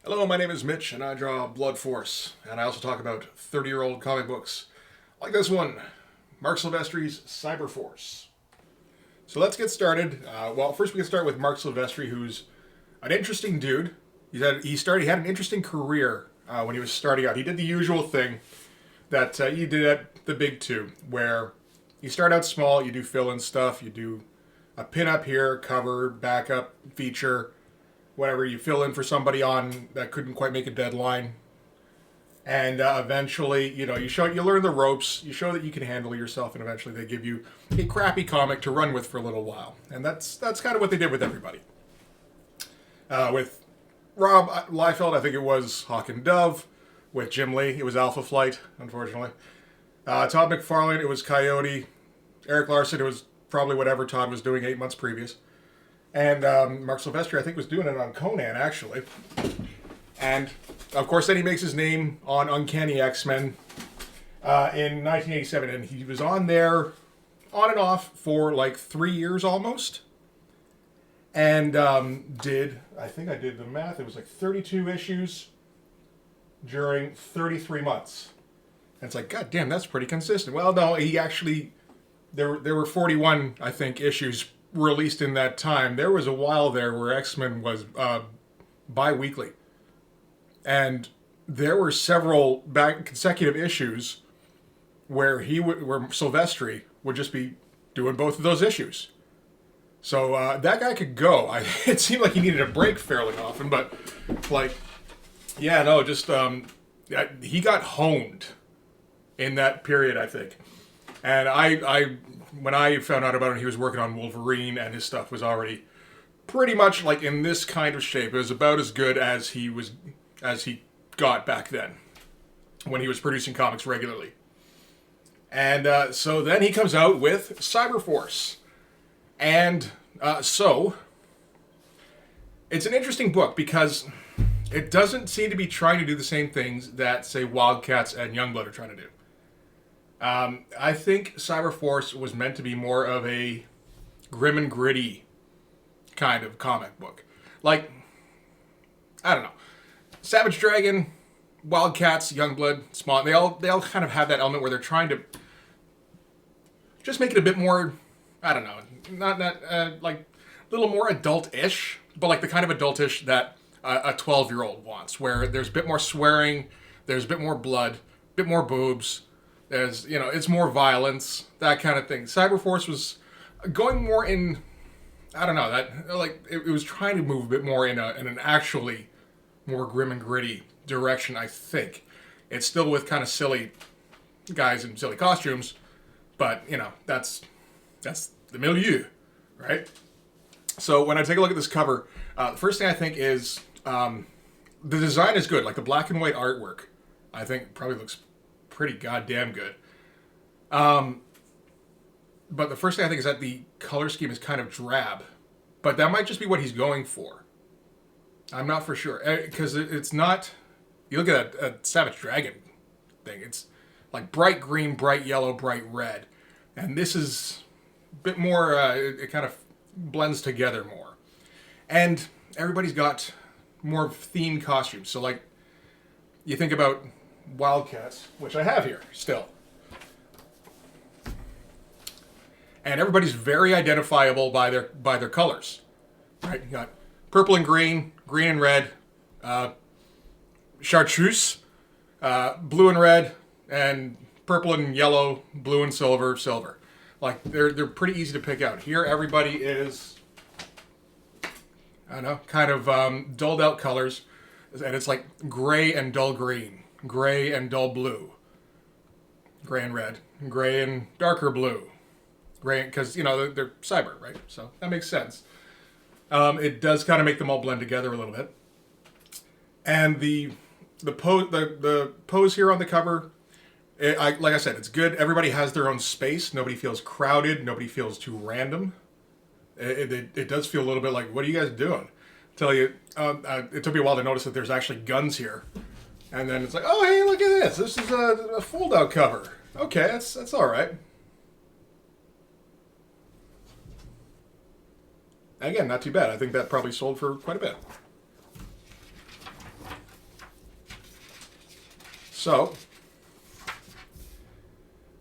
Hello, my name is Mitch, and I draw Blood Force, and I also talk about 30-year-old comic books, like this one, Mark Silvestri's Cyberforce. So let's get started. First we can start with Mark Silvestri, who's an interesting dude. He had an interesting career when he was starting out. He did the usual thing that you did at the big two, where you start out small, you do fill-in stuff, you do a pin-up here, cover, backup, feature, whatever. You fill in for somebody on that couldn't quite make a deadline, and eventually, you learn the ropes. You show that you can handle yourself, and eventually they give you a crappy comic to run with for a little while. And that's kind of what they did with everybody. With Rob Liefeld, I think it was Hawk and Dove. With Jim Lee, it was Alpha Flight, unfortunately. Todd McFarlane, it was Coyote. Eric Larson, it was probably whatever Todd was doing 8 months previous. And Mark Silvestri, I think, was doing it on Conan, actually. And, of course, then he makes his name on Uncanny X-Men in 1987. And he was on there, on and off, for like 3 years almost. And I think I did the math, it was like 32 issues during 33 months. And it's like, God damn, that's pretty consistent. Well, no, he actually, there were 41, I think, issues released in that time. There was a while there where X-Men was bi-weekly. And there were several consecutive issues where where Silvestri would just be doing both of those issues. So that guy could go. It seemed like he needed a break fairly often, but yeah, no, just he got honed in that period, I think. And I when I found out about him, he was working on Wolverine, and his stuff was already pretty much like in this kind of shape. It was about as good as he got back then, when he was producing comics regularly. And so then he comes out with Cyberforce, and so it's an interesting book because it doesn't seem to be trying to do the same things that, say, Wildcats and Youngblood are trying to do. I think Cyberforce was meant to be more of a grim and gritty kind of comic book. Like, I don't know, Savage Dragon, Wildcats, Youngblood, Spawn, they all kind of have that element where they're trying to just make it a bit more, I don't know, not like a little more adult-ish, but like the kind of adult-ish that a 12-year-old wants, where there's a bit more swearing, there's a bit more blood, a bit more boobs. There's, it's more violence, that kind of thing. Cyberforce was going more in, I don't know, that like it was trying to move a bit more in an actually more grim and gritty direction. I think it's still with kind of silly guys in silly costumes, but that's the milieu, right? So when I take a look at this cover, the first thing I think is the design is good. Like the black and white artwork, I think probably looks pretty goddamn good. But the first thing I think is that the color scheme is kind of drab. But that might just be what he's going for. I'm not for sure. Because it's not... You look at a Savage Dragon thing. It's like bright green, bright yellow, bright red. And this is a bit more... it kind of blends together more. And everybody's got more themed costumes. So like, you think about Wildcats, which I have here still. And everybody's very identifiable by their colors. Right? You got purple and green, green and red, chartreuse, blue and red, and purple and yellow, blue and silver, silver. Like they're pretty easy to pick out. Here everybody is, I don't know, kind of dulled out colors, and it's like gray and dull green, gray and dull blue, gray and red, gray and darker blue, gray, because they're cyber, right? So that makes sense. It does kind of make them all blend together a little bit. And the pose here on the cover, like I said, it's good. Everybody has their own space. Nobody feels crowded. Nobody feels too random. It does feel a little bit like, what are you guys doing? Tell you, it took me a while to notice that there's actually guns here. And then it's like, oh, hey, look at this. This is a fold-out cover. Okay, that's all right. Again, not too bad. I think that probably sold for quite a bit. So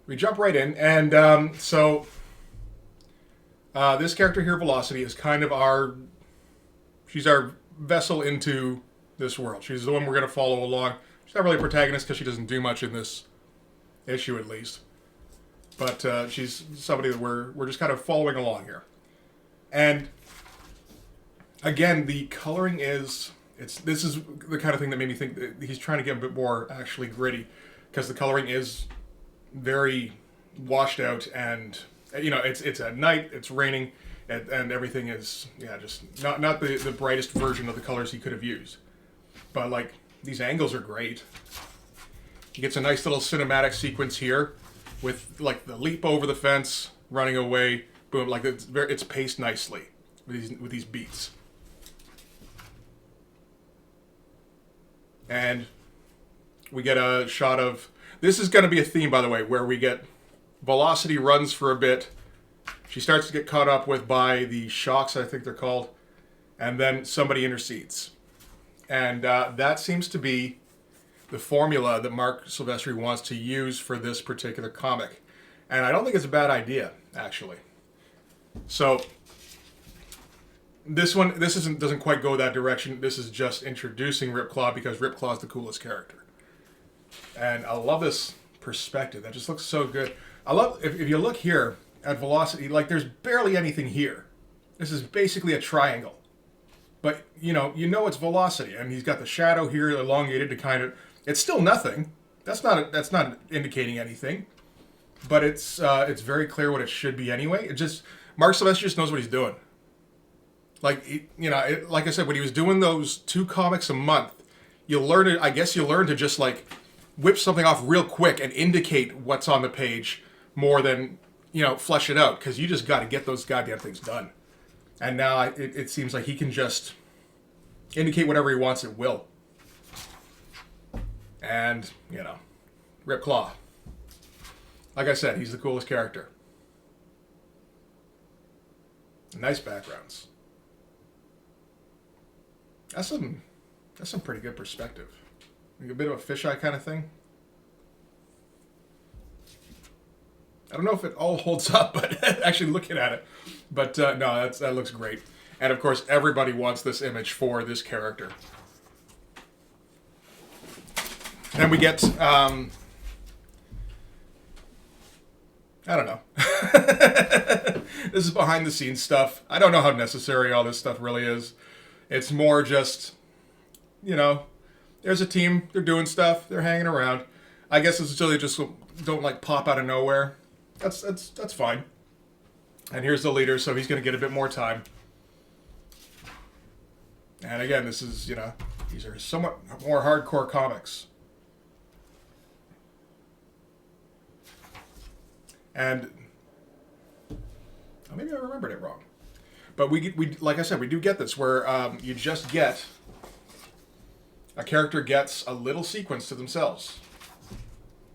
we jump right in, and this character here, Velocity, is kind of she's our vessel into this world. She's the one we're going to follow along. She's not really a protagonist because she doesn't do much in this issue, at least. But she's somebody that we're just kind of following along here. And again, the coloring is this is the kind of thing that made me think that he's trying to get a bit more actually gritty, because the coloring is very washed out, and it's at night, it's raining, and everything is just not the brightest version of the colors he could have used. But like, these angles are great. He gets a nice little cinematic sequence here with like the leap over the fence, running away, boom, like it's paced nicely with these beats. And we get a shot of, this is going to be a theme, by the way, where we get Velocity runs for a bit. She starts to get caught up with by the shocks, I think they're called, and then somebody intercedes. And that seems to be the formula that Mark Silvestri wants to use for this particular comic. And I don't think it's a bad idea, actually. So this doesn't quite go that direction. This is just introducing Ripclaw because Ripclaw's the coolest character. And I love this perspective. That just looks so good. I love, if you look here at Velocity, like there's barely anything here. This is basically a triangle. But you know it's Velocity, and he's got the shadow here elongated to kind of, it's still nothing. That's not indicating anything. But it's very clear what it should be anyway. It just, Mark Silvestri just knows what he's doing. Like, like I said, when he was doing those 2 comics a month, you learn to just like whip something off real quick and indicate what's on the page more than, flesh it out, because you just got to get those goddamn things done. And now it seems like he can just indicate whatever he wants at will. And, Ripclaw. Like I said, he's the coolest character. Nice backgrounds. That's some pretty good perspective. Like a bit of a fisheye kind of thing. I don't know if it all holds up, but actually looking at it. But no, that looks great. And of course, everybody wants this image for this character. Then we get, I don't know. This is behind the scenes stuff. I don't know how necessary all this stuff really is. It's more just, there's a team, they're doing stuff, they're hanging around. I guess it's until they just don't like pop out of nowhere. That's fine. And here's the leader, so he's going to get a bit more time. And again, this is, these are somewhat more hardcore comics. And maybe I remembered it wrong. But we like I said, we do get this where you just get a character gets a little sequence to themselves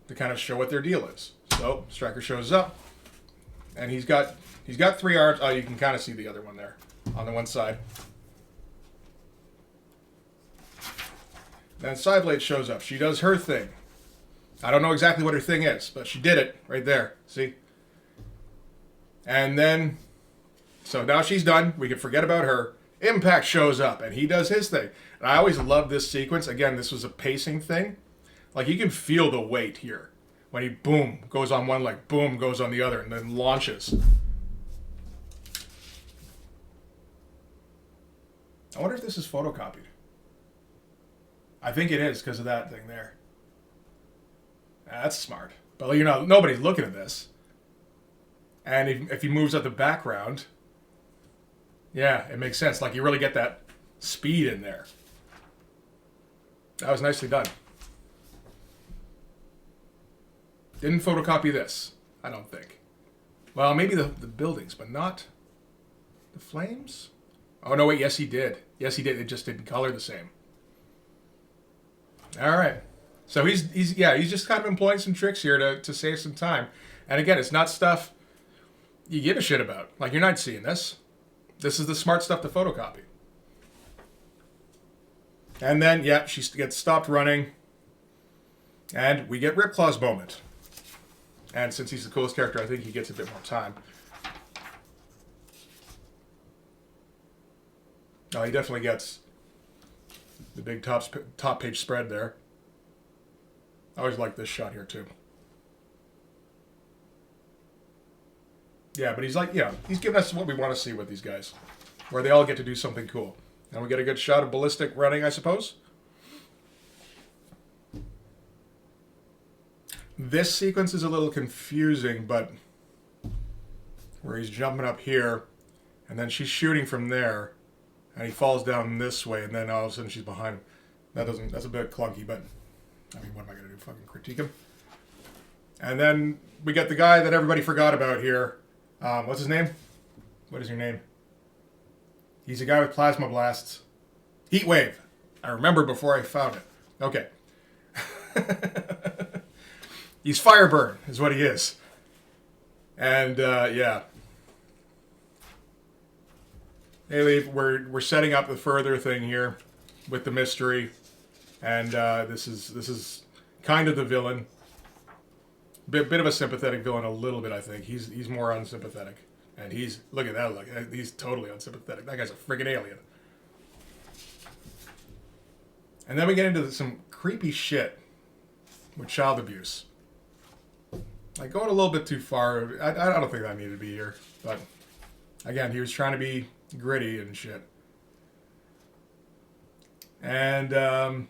to kind of show what their deal is. So Stryker shows up, and he's got 3 arms. Oh, you can kind of see the other one there on the one side. Then Cyblade shows up. She does her thing. I don't know exactly what her thing is, but she did it right there. See? And then, so now she's done. We can forget about her. Impact shows up, and he does his thing. And I always love this sequence. Again, this was a pacing thing. Like, you can feel the weight here. When he, boom, goes on one leg, boom, goes on the other, and then launches. I wonder if this is photocopied. I think it is because of that thing there. That's smart. But, nobody's looking at this. And if he moves up the background, yeah, it makes sense. Like, you really get that speed in there. That was nicely done. Didn't photocopy this, I don't think. Well, maybe the buildings, but not the flames? Oh, no, wait, yes, he did. Yes, he did. It just didn't color the same. All right. So he's just kind of employing some tricks here to save some time. And again, it's not stuff you give a shit about. Like, you're not seeing this. This is the smart stuff to photocopy. And then, yeah, she gets stopped running. And we get Ripclaw's moment. And since he's the coolest character, I think he gets a bit more time. Oh, he definitely gets the big top page spread there. I always like this shot here, too. Yeah, but he's like, he's giving us what we want to see with these guys. Where they all get to do something cool. And we get a good shot of Ballistic running, I suppose. This sequence is a little confusing, but where he's jumping up here, and then she's shooting from there, and he falls down this way, and then all of a sudden she's behind him. That's a bit clunky, but I mean, what am I going to do? Fucking critique him? And then we get the guy that everybody forgot about here. What's his name? What is your name? He's a guy with plasma blasts. Heatwave. I remembered before I found it. Okay. He's Fireburn, is what he is. And, yeah. Hey, we're setting up the further thing here with the mystery. And this is kind of the villain. Bit of a sympathetic villain, a little bit, I think. He's more unsympathetic. And look at that, look. He's totally unsympathetic. That guy's a friggin' alien. And then we get into some creepy shit with child abuse. Like, going a little bit too far. I don't think that needed to be here. But, again, he was trying to be gritty and shit. And,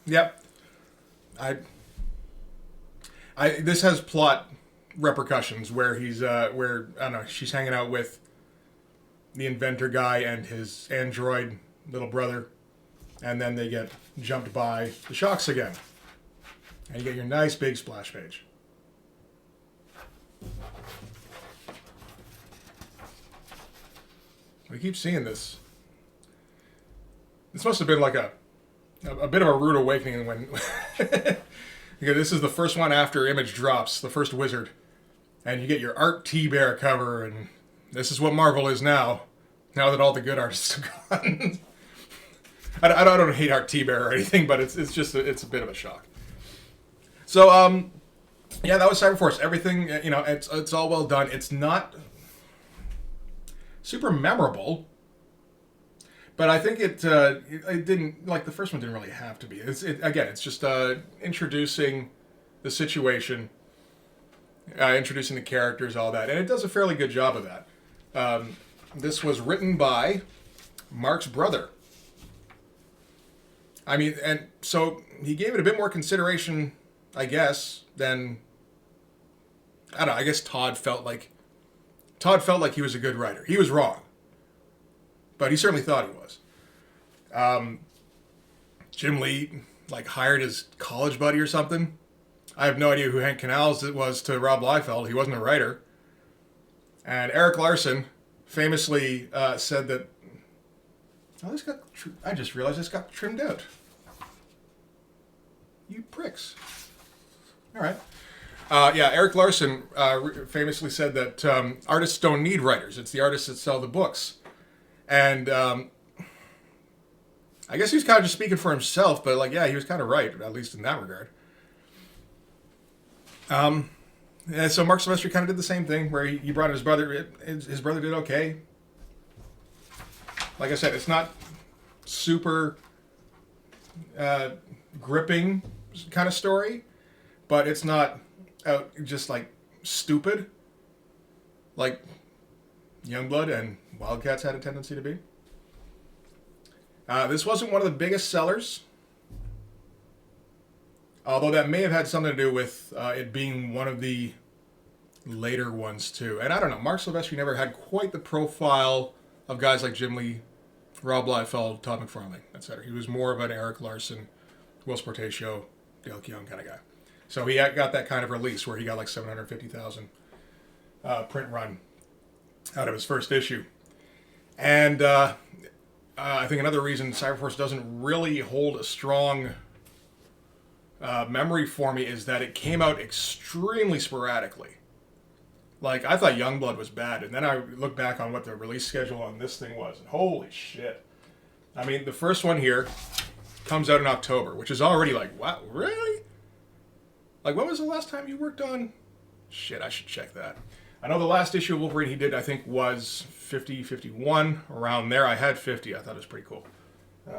yep. This has plot repercussions where I don't know, she's hanging out with the inventor guy and his android little brother, and then they get jumped by the Shocks again. And you get your nice big splash page. We keep seeing this. This must have been like a bit of a rude awakening when... because this is the first one after Image drops, the first Wizard. And you get your Art T-Bear cover, and this is what Marvel is now that all the good artists are gone. I don't hate Art T-Bear or anything, but it's just it's a bit of a shock. So, yeah, that was Cyberforce. Everything, it's all well done. It's not super memorable, but I think it didn't, like, the first one didn't really have to be. Again, it's just introducing the situation, introducing the characters, all that, and it does a fairly good job of that. This was written by Mark's brother. I mean, and so he gave it a bit more consideration, I guess, than, I don't know, I guess Todd felt like he was a good writer. He was wrong, but he certainly thought he was. Jim Lee, like, hired his college buddy or something. I have no idea who Hank Canals was to Rob Liefeld. He wasn't a writer. And Eric Larson famously said that, I just realized this got trimmed out. You pricks. All right. Yeah, Eric Larson famously said that artists don't need writers. It's the artists that sell the books. And I guess he was kind of just speaking for himself, but, like, yeah, he was kind of right, at least in that regard. And so Mark Silvestri kind of did the same thing, where he brought in his brother. His brother did okay. Like I said, it's not super gripping kind of story, but it's not just, like, stupid, like Youngblood and Wildcats had a tendency to be. This wasn't one of the biggest sellers, although that may have had something to do with it being one of the later ones too. And I don't know, Mark Silvestri never had quite the profile of guys like Jim Lee, Rob Liefeld, Todd McFarlane, etc. He was more of an Eric Larson, Will Sportatio, Dale Keown kind of guy. So he got that kind of release where he got like 750,000 print run out of his first issue. And I think another reason Cyberforce doesn't really hold a strong memory for me is that it came out extremely sporadically. Like, I thought Youngblood was bad, and then I look back on what the release schedule on this thing was, and holy shit. I mean, the first one here comes out in October, which is already like, wow, really? Like, when was the last time you worked on? Shit, I should check that. I know the last issue of Wolverine he did, I think, was 50, 51, around there. I had 50. I thought it was pretty cool.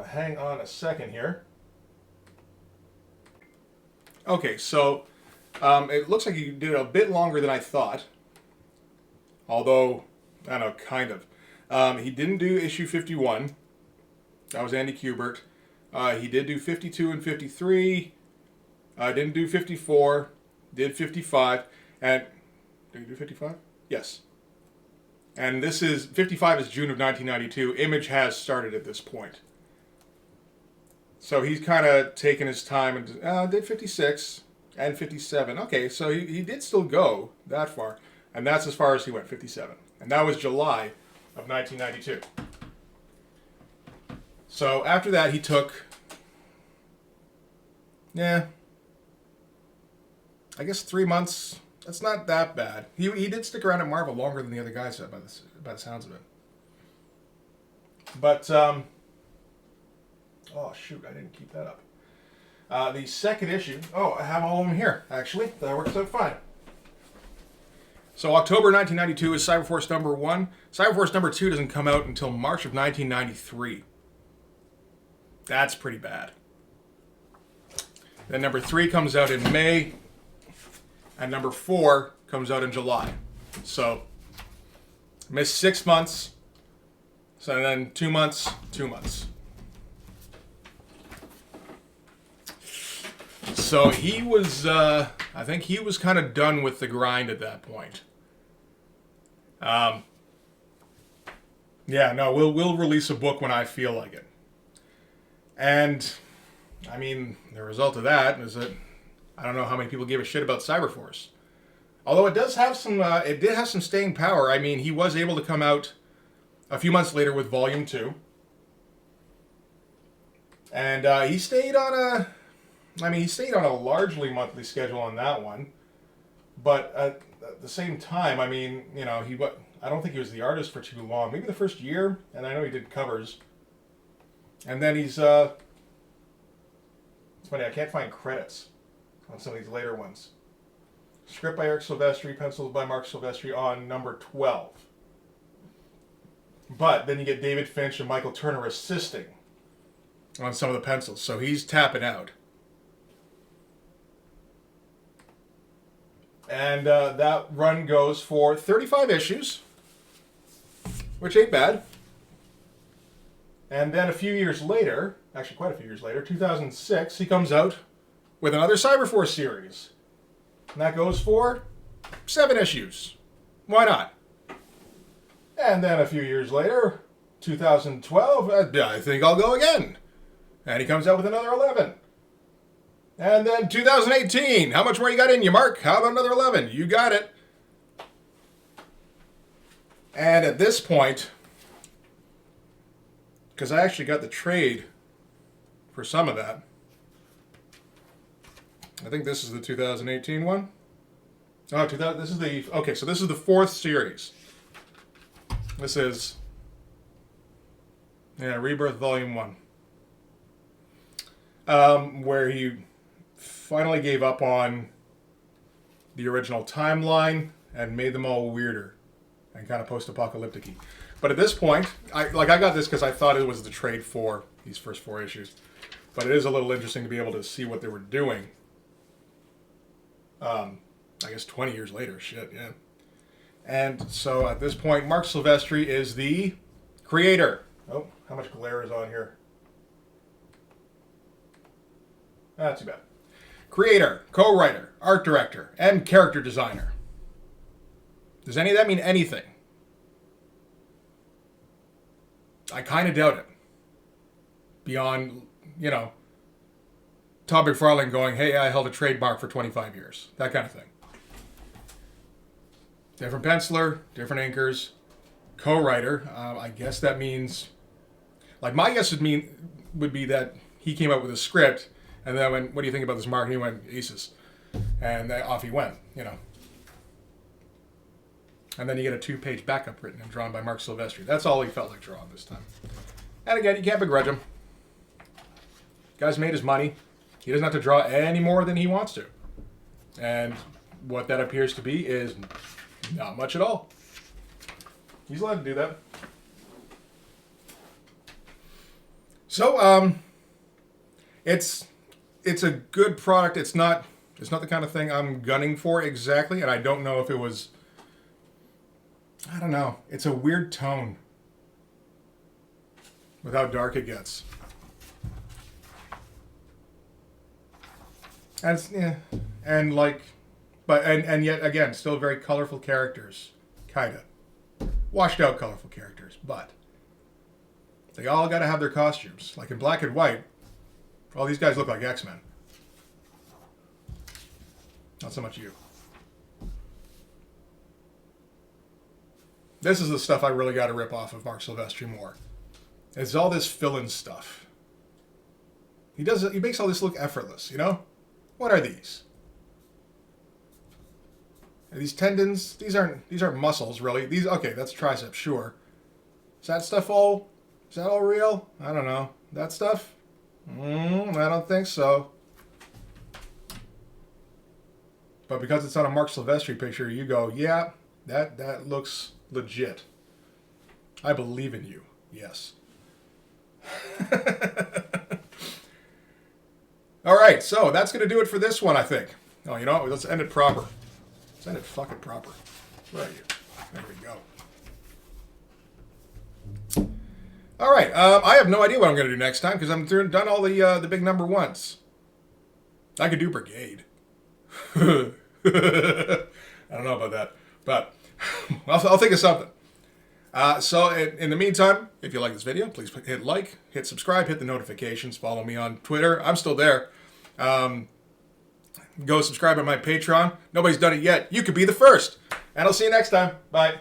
Hang on a second here. Okay, so it looks like he did it a bit longer than I thought. Although, I don't know, kind of. He didn't do issue 51. That was Andy Kubert. He did do 52 and 53. Didn't do 54. Did 55. And did he do 55? Yes. And this is 55 is June of 1992. Image has started at this point. So he's kind of taken his time and did 56 and 57. Okay, so he did still go that far. And that's as far as he went, 57. And that was July of 1992. So after that, he took, I guess 3 months. That's not that bad. He did stick around at Marvel longer than the other guys by the sounds of it. But, oh shoot, I didn't keep that up. The second issue, I have all of them here, actually. That works out fine. So October 1992 is Cyberforce number 1. Cyberforce number 2 doesn't come out until March of 1993. That's pretty bad. Then number 3 comes out in May. And number 4 comes out in July. So, missed 6 months. So then 2 months, 2 months. So he was, I think he was kind of done with the grind at that point. We'll release a book when I feel like it. And, I mean, the result of that is that I don't know how many people gave a shit about Cyberforce. Although it does have some, it did have some staying power. I mean, he was able to come out a few months later with Volume 2. And he stayed on a largely monthly schedule on that one. But at the same time, I mean, I don't think he was the artist for too long. Maybe the first year, and I know he did covers. And then he's, it's funny, I can't find credits on some of these later ones. Script by Eric Silvestri, pencils by Mark Silvestri on number 12. But then you get David Finch and Michael Turner assisting on some of the pencils, so he's tapping out. And that run goes for 35 issues, which ain't bad. And then a few years later, actually quite a few years later, 2006, he comes out with another Cyberforce series. And that goes for 7 issues. Why not? And then a few years later, 2012, I think I'll go again. And he comes out with another 11. And then 2018, how much more you got in you, Mark? How about another 11? You got it. And at this point, because I actually got the trade for some of that, I think this is the 2018 one. Oh, this is the, okay, so this is the 4th series. This is, Rebirth Volume 1. Where he finally gave up on the original timeline and made them all weirder and kind of post-apocalyptic-y. But at this point, I got this because I thought it was the trade for these first 4 issues. But it is a little interesting to be able to see what they were doing. I guess 20 years later, shit, yeah. And so at this point, Mark Silvestri is the creator. Oh, how much glare is on here? Not too bad. Creator, co-writer, art director, and character designer. Does any of that mean anything? I kind of doubt it. Beyond, Todd McFarlane going, hey, I held a trademark for 25 years. That kind of thing. Different penciler, different inkers, co-writer. I guess that means, my guess would be that he came up with a script, and then what do you think about this, Mark? And he went, aces. And off he went, And then you get a 2-page backup written and drawn by Mark Silvestri. That's all he felt like drawing this time. And again, you can't begrudge him. Guy's made his money. He doesn't have to draw any more than he wants to. And what that appears to be is not much at all. He's allowed to do that. So, it's a good product. It's not the kind of thing I'm gunning for exactly, and I don't know if it was... I don't know. It's a weird tone with how dark it gets. And it's, yeah, and like, but and yet again, still very colorful characters, kinda washed out colorful characters, but they all got to have their costumes. Like in black and white, all these guys look like X-Men. Not so much you. This is the stuff I really got to rip off of Mark Silvestri more. It's all this fill-in stuff. He makes all this look effortless, you know? What are these? Are these tendons? These aren't muscles, really. Okay, that's triceps, sure. Is that all real? I don't know. That stuff? I don't think so. But because it's on a Mark Silvestri picture, you go, yeah, that looks legit. I believe in you. Yes. All right, so that's going to do it for this one, I think. Oh, you know what? Let's end it proper. Let's end it fucking proper. Where are you? There we go. All right, I have no idea what I'm going to do next time because I'm done all the big number ones. I could do Brigade. I don't know about that, but I'll think of something. So in the meantime, if you like this video, please hit like, hit subscribe, hit the notifications, follow me on Twitter. I'm still there. Go subscribe on my Patreon. Nobody's done it yet. You could be the first. And I'll see you next time. Bye.